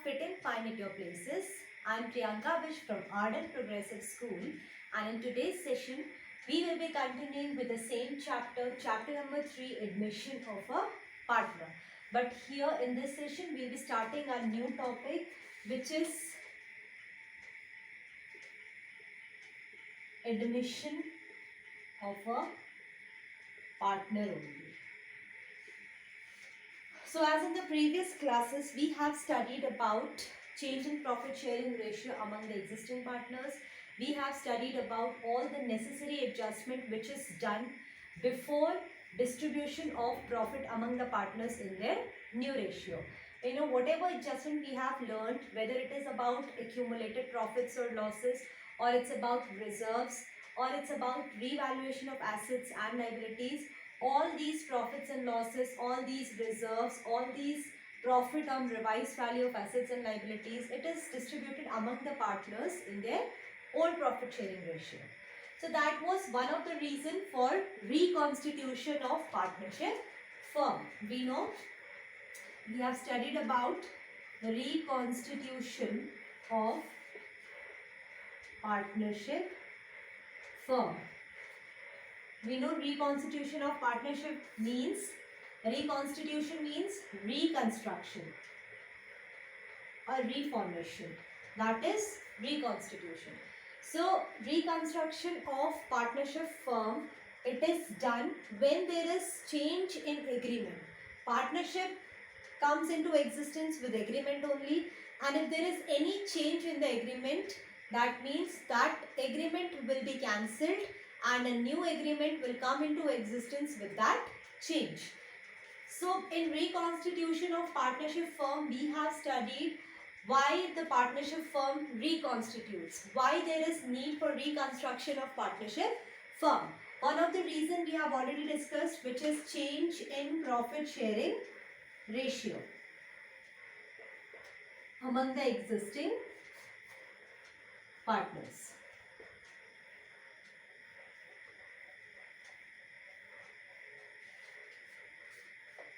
Fit and Fine at Your Places. I'm Priyanka Bish from Ardent Progressive School, and in today's session we will be continuing with the same chapter, chapter number 3, admission of a partner. But here in this session we will be starting a new topic, which is admission of a partner only. So as in the previous classes, we have studied about change in profit sharing ratio among the existing partners. We have studied about all the necessary adjustment which is done before distribution of profit among the partners in their new ratio. Whatever adjustment we have learned, whether it is about accumulated profits or losses, or it's about reserves, or it's about revaluation of assets and liabilities, all these profits and losses, all these reserves, all these profit on revised value of assets and liabilities, it is distributed among the partners in their old profit sharing ratio. So that was one of the reason for reconstitution of partnership firm. We know we have studied about the reconstitution of partnership firm. We know reconstitution of partnership means, reconstitution means reconstruction or reformation. That is reconstitution. So reconstruction of partnership firm, it is done when there is change in agreement. Partnership comes into existence with agreement only, and if there is any change in the agreement, that means that agreement will be cancelled and a new agreement will come into existence with that change. So in reconstitution of partnership firm, we have studied why the partnership firm reconstitutes, why there is need for reconstruction of partnership firm. One of the reasons we have already discussed, which is change in profit sharing ratio among the existing partners.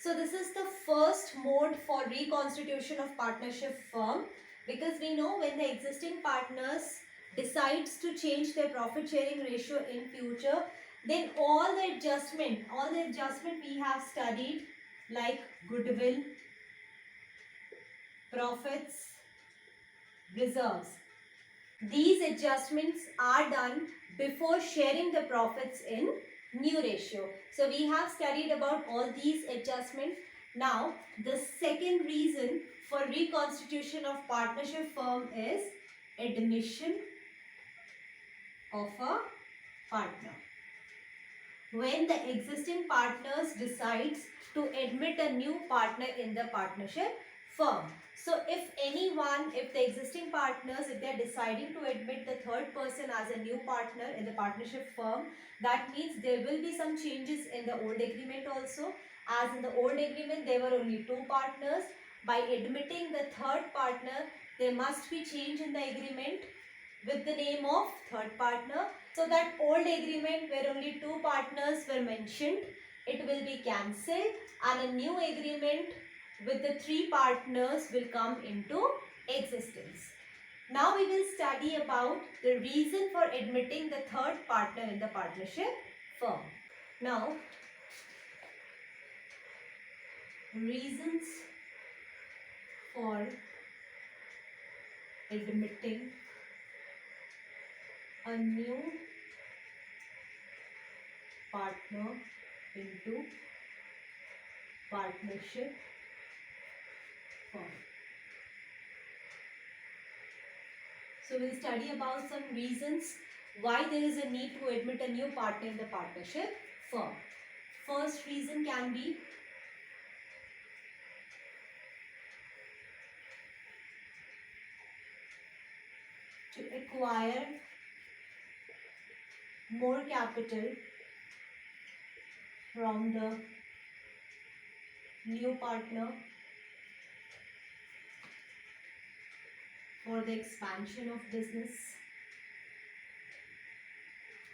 So this is the first mode for reconstitution of partnership firm, because we know when the existing partners decides to change their profit sharing ratio in future, then all the adjustment we have studied, like goodwill, profits, reserves, these adjustments are done before sharing the profits in new ratio. So we have studied about all these adjustments. Now the second reason for reconstitution of partnership firm is admission of a partner. When the existing partners decides to admit a new partner in the partnership firm. So if the existing partners, if they are deciding to admit the third person as a new partner in the partnership firm, that means there will be some changes in the old agreement also. As in the old agreement, there were only two partners. By admitting the third partner, there must be change in the agreement with the name of third partner. So that old agreement where only two partners were mentioned, it will be cancelled and a new agreement with the three partners will come into existence. Now we will study about the reason for admitting the third partner in the partnership firm. Now, reasons for admitting a new partner into partnership firm. So we'll study about some reasons why there is a need to admit a new partner in the partnership firm. First reason can be to acquire more capital from the new partner for the expansion of business,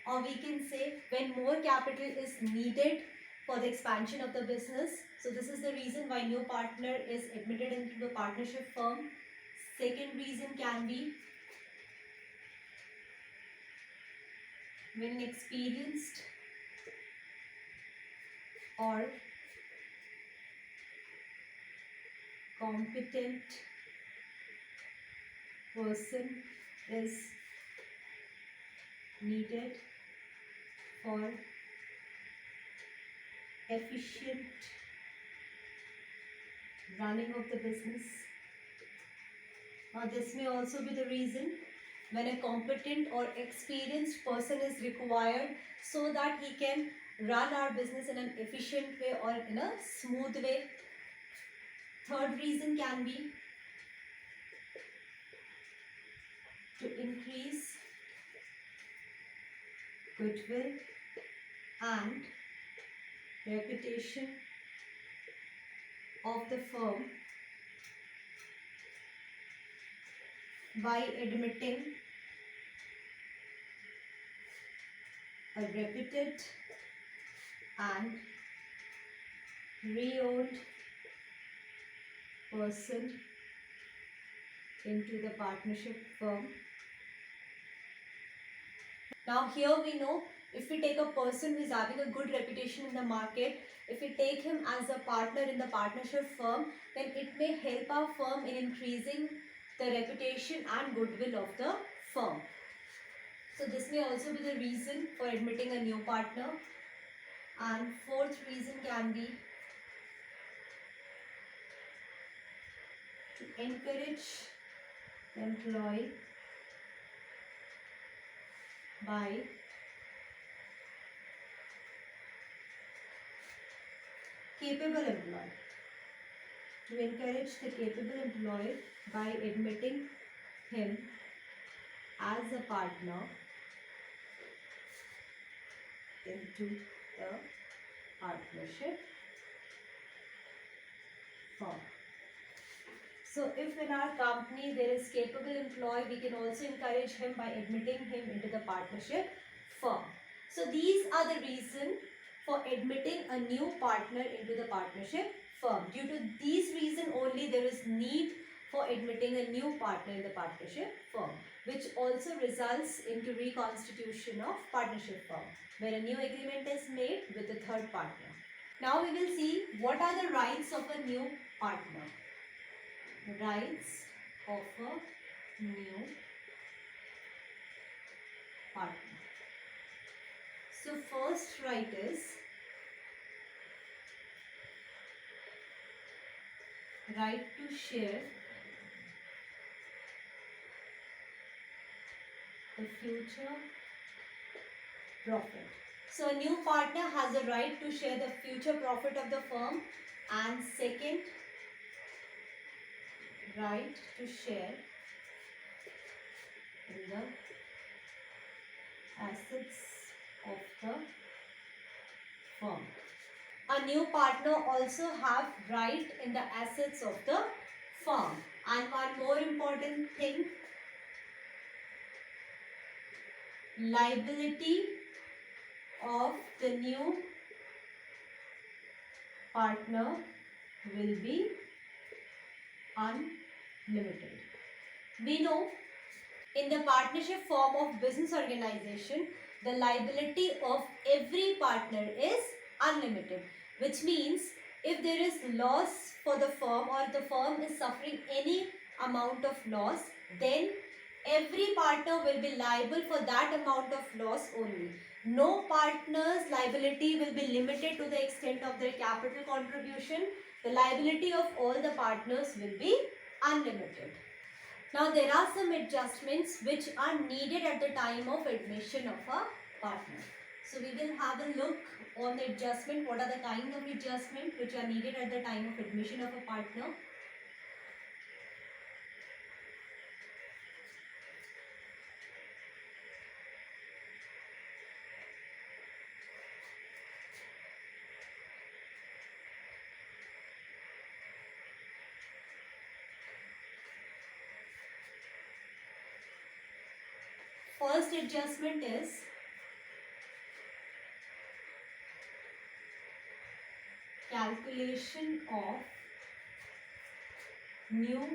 or we can say when more capital is needed for the expansion of the business. So this is the reason why new partner is admitted into the partnership firm. Second reason can be when an experienced or competent person is needed for efficient running of the business. Now this may also be the reason when a competent or experienced person is required so that he can run our business in an efficient way or in a smooth way. Third reason can be to increase goodwill and reputation of the firm by admitting a reputed and renowned person into the partnership firm. Now here we know, if we take a person who is having a good reputation in the market, if we take him as a partner in the partnership firm, then it may help our firm in increasing the reputation and goodwill of the firm. So this may also be the reason for admitting a new partner. And fourth reason can be to encourage the employee by capable employee. To encourage the capable employee by admitting him as a partner into the partnership firm. So if in our company there is capable employee, we can also encourage him by admitting him into the partnership firm. So these are the reasons for admitting a new partner into the partnership firm. Due to these reasons only, there is need for admitting a new partner in the partnership firm, which also results into reconstitution of partnership firm, where a new agreement is made with the third partner. Now we will see what are the rights of a new partner. Rights of a new partner. So first right is right to share the future profit. So a new partner has a right to share the future profit of the firm, and second, right to share in the assets of the firm. A new partner also have right in the assets of the firm. And one more important thing, liability of the new partner will be unlimited. We know in the partnership form of business organization, the liability of every partner is unlimited, which means if there is loss for the firm or the firm is suffering any amount of loss, then every partner will be liable for that amount of loss only. No partner's liability will be limited to the extent of their capital contribution. The liability of all the partners will be unlimited. Now there are some adjustments which are needed at the time of admission of a partner. So we will have a look on the adjustment. What are the kind of adjustment which are needed at the time of admission of a partner? First adjustment is calculation of new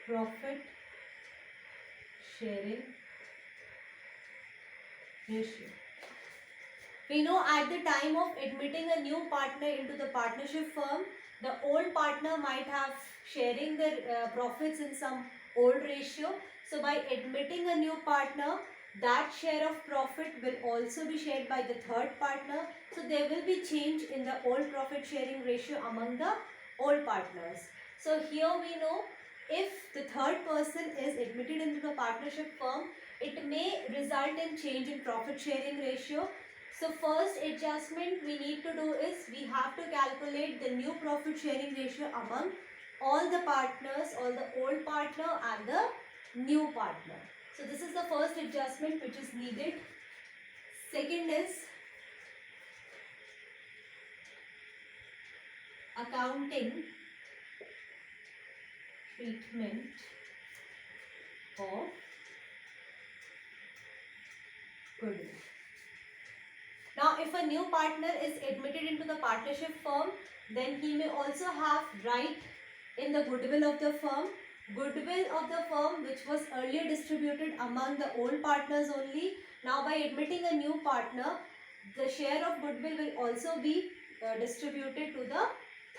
profit sharing ratio. We know at the time of admitting a new partner into the partnership firm, the old partner might have sharing their profits in some old ratio. So by admitting a new partner, that share of profit will also be shared by the third partner. So there will be change in the old profit sharing ratio among the old partners. So here we know if the third person is admitted into the partnership firm, it may result in change in profit sharing ratio. So first adjustment we need to do is we have to calculate the new profit sharing ratio among all the partners, all the old partner and the new partner. So this is the first adjustment which is needed. Second is accounting treatment of goodwill. Now, if a new partner is admitted into the partnership firm, then he may also have right in the goodwill of the firm. Goodwill of the firm which was earlier distributed among the old partners only. Now, by admitting a new partner, the share of goodwill will also be distributed to the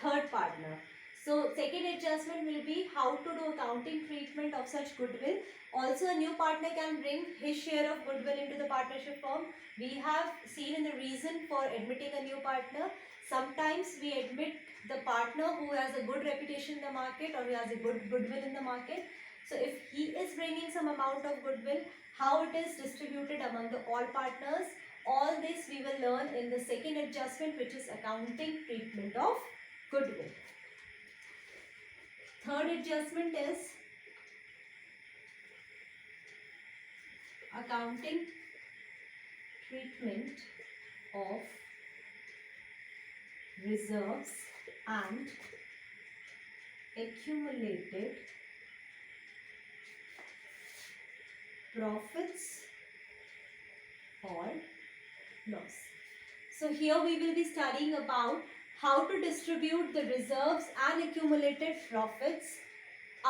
third partner. So, second adjustment will be how to do accounting treatment of such goodwill. Also, a new partner can bring his share of goodwill into the partnership firm. We have seen in the reason for admitting a new partner, sometimes we admit the partner who has a good reputation in the market or who has a good goodwill in the market. So if he is bringing some amount of goodwill, how it is distributed among the all partners, all this we will learn in the second adjustment, which is accounting treatment of goodwill. Third adjustment is accounting treatment of reserves and accumulated profits or loss. So here we will be studying about how to distribute the reserves and accumulated profits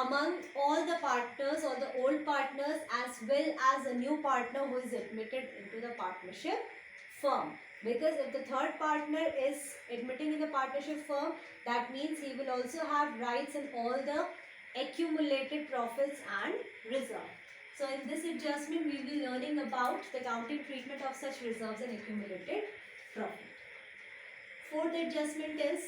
among all the partners or the old partners as well as a new partner who is admitted into the partnership firm. Because if the third partner is admitting in the partnership firm, that means he will also have rights in all the accumulated profits and reserve. So in this adjustment, we will be learning about the accounting treatment of such reserves and accumulated profit. Fourth adjustment is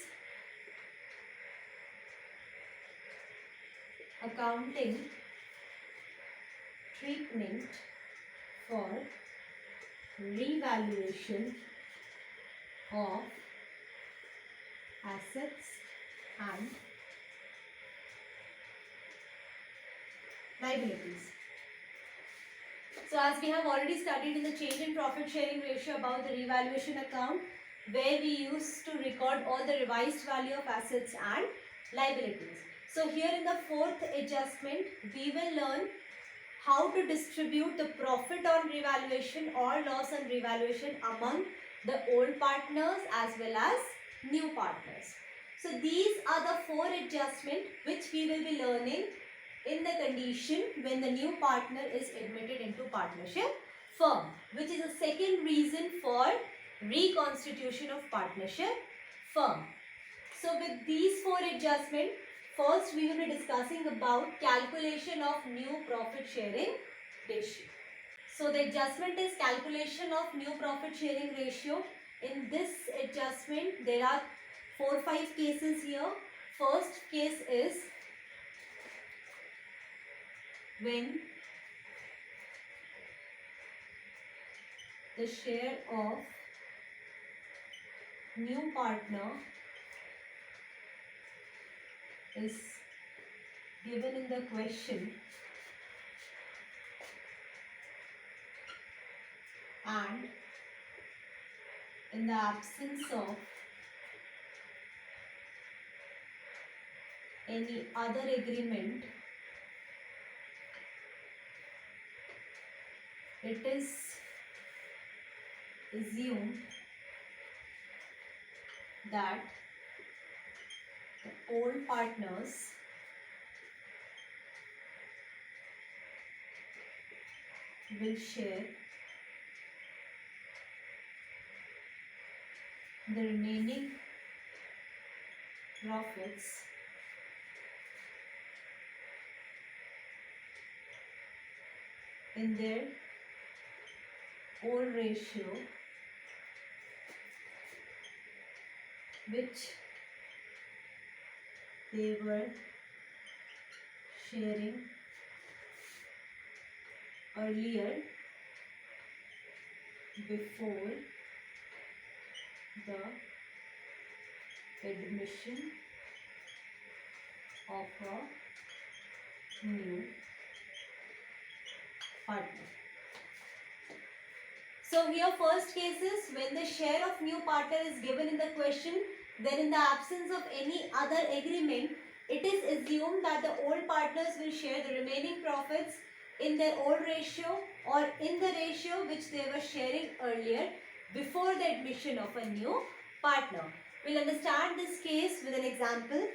accounting treatment for revaluation of assets and liabilities. So as we have already studied in the change in profit sharing ratio about the revaluation account, where we used to record all the revised value of assets and liabilities. So here in the fourth adjustment, we will learn how to distribute the profit on revaluation or loss on revaluation among the old partners as well as new partners. So these are the four adjustments which we will be learning in the condition when the new partner is admitted into partnership firm, which is the second reason for reconstitution of partnership firm. So with these four adjustments, first we will be discussing about calculation of new profit sharing ratio. So the adjustment is calculation of new profit sharing ratio. In this adjustment, there are 4-5 cases here. First case is when the share of new partner is given in the question and in the absence of any other agreement, it is assumed that the old partners will share the remaining profits in their old ratio, which they were sharing earlier before the admission of a new partner. So here first case is when the share of new partner is given in the question, then in the absence of any other agreement, it is assumed that the old partners will share the remaining profits in their old ratio or in the ratio which they were sharing earlier before the admission of a new partner. We'll understand this case with an example.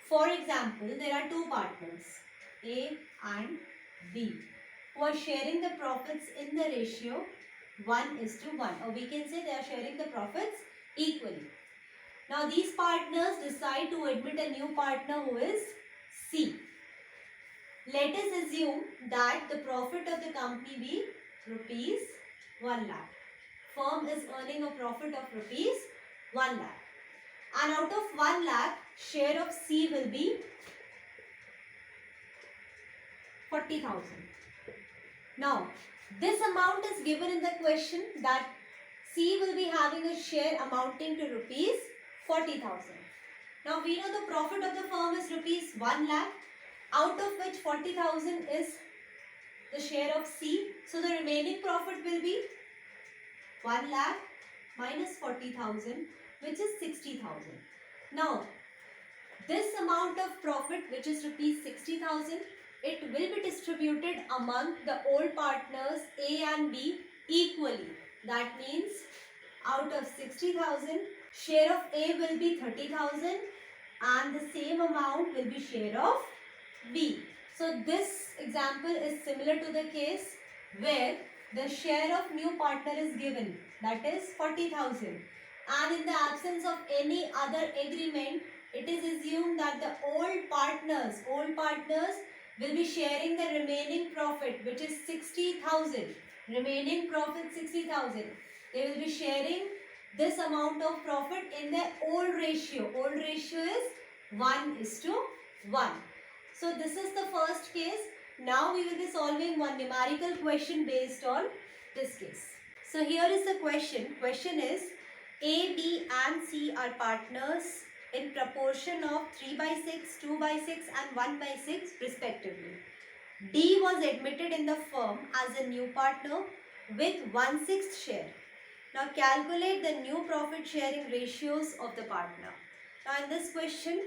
For example, there are two partners, A and B, who are sharing the profits in the ratio 1:1, or we can say they are sharing the profits equally. Now these partners decide to admit a new partner who is C. Let us assume that the profit of the company be rupees 1 lakh. Firm is earning a profit of rupees 1 lakh. And out of 1 lakh, share of C will be 40,000. Now, this amount is given in the question that C will be having a share amounting to rupees 40,000. Now, we know the profit of the firm is rupees 1 lakh, out of which 40,000 is the share of C. So, the remaining profit will be 1 lakh minus 40,000, which is 60,000. Now, this amount of profit, which is rupees 60,000, it will be distributed among the old partners A and B equally. That means out of 60,000, share of A will be 30,000 and the same amount will be share of B. So this example is similar to the case where the share of new partner is given, that is 40,000, and in the absence of any other agreement, it is assumed that the old partners will be sharing the remaining profit, which is 60,000. Remaining profit 60,000. They will be sharing this amount of profit in their old ratio. Old ratio is 1:1. So this is the first case. Now we will be solving one numerical question based on this case. So here is the question. Question is A, B and C are partners in proportion of 3/6, 2/6 and 1/6 respectively. D was admitted in the firm as a new partner with 1/6 share. Now calculate the new profit sharing ratios of the partner. Now in this question,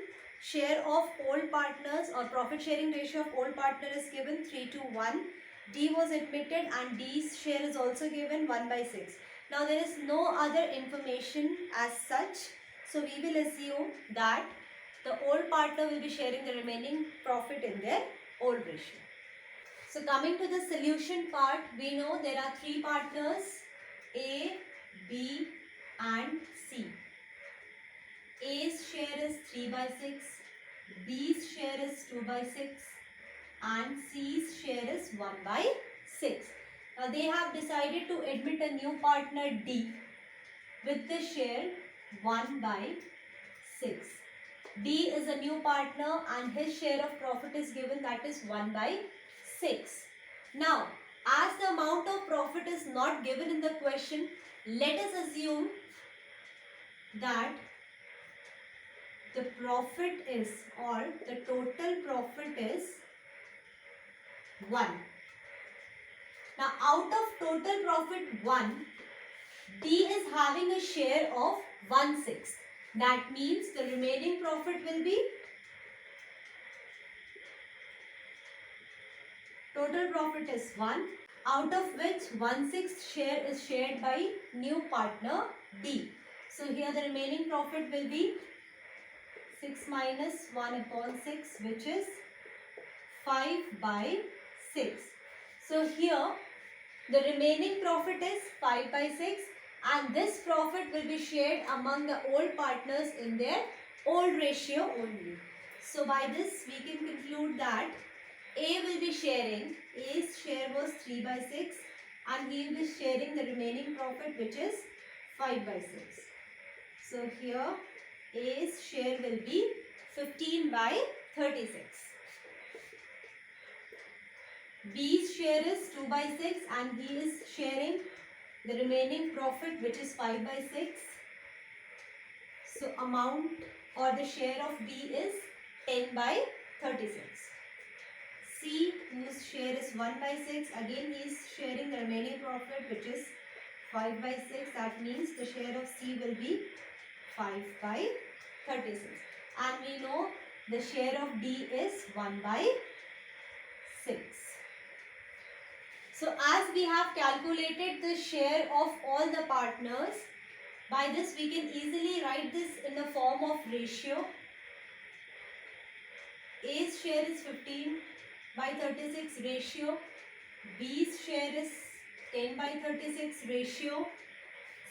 share of old partners or profit sharing ratio of old partner is given 3:1. D was admitted and D's share is also given 1/6. Now there is no other information as such. So we will assume that the old partner will be sharing the remaining profit in their old ratio. So coming to the solution part, we know there are three partners, A, B and C. A's share is 3/6, B's share is 2/6 and C's share is 1/6. Now they have decided to admit a new partner D with the share 1/6. D is a new partner and his share of profit is given, that is 1/6. Now, as the amount of profit is not given in the question, let us assume that the profit is, or the total profit is 1. Now, out of total profit 1, D is having a share of 1/6. That means the remaining profit will be, total profit is 1, out of which 1/6 share is shared by new partner D. So here the remaining profit will be 6 minus 1/6, which is 5/6. So here the remaining profit is 5 by 6 and this profit will be shared among the old partners in their old ratio only. So by this we can conclude that A will be sharing, A's share was 3 by 6 and he will be sharing the remaining profit which is 5 by 6. So here A's share will be 15 by 36. B's share is 2 by 6 and he is sharing the remaining profit which is 5 by 6. So amount or the share of B is 10 by 36. C, whose share is 1 by 6, again he is sharing the remaining profit which is 5 by 6. That means the share of C will be 5 by 36. And we know the share of D is 1 by 6. So as we have calculated the share of all the partners, by this we can easily write this in the form of ratio. A's share is 15 by 36 ratio. B's share is 10 by 36 ratio.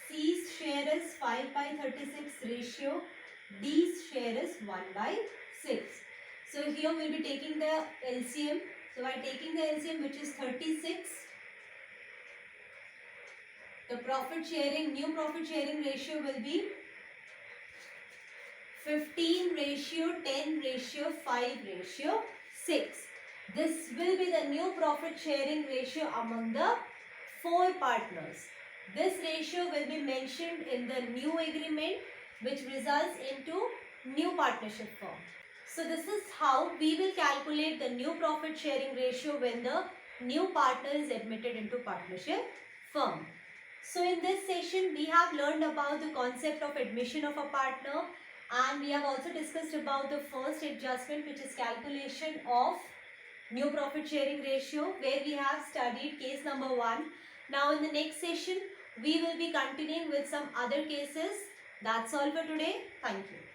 C's share is 5 by 36 ratio. D's share is 1 by 6. So here we will be taking the LCM. So by taking the LCM which is 36, the new profit sharing ratio will be 15 ratio 10 ratio 5 ratio 6. This will be the new profit sharing ratio among the 4 partners. This ratio will be mentioned in the new agreement which results into new partnership firm. So this is how we will calculate the new profit sharing ratio when the new partner is admitted into partnership firm. So in this session we have learned about the concept of admission of a partner and we have also discussed about the first adjustment which is calculation of new profit sharing ratio where we have studied case number 1. Now in the next session we will be continuing with some other cases. That's all for today. Thank you.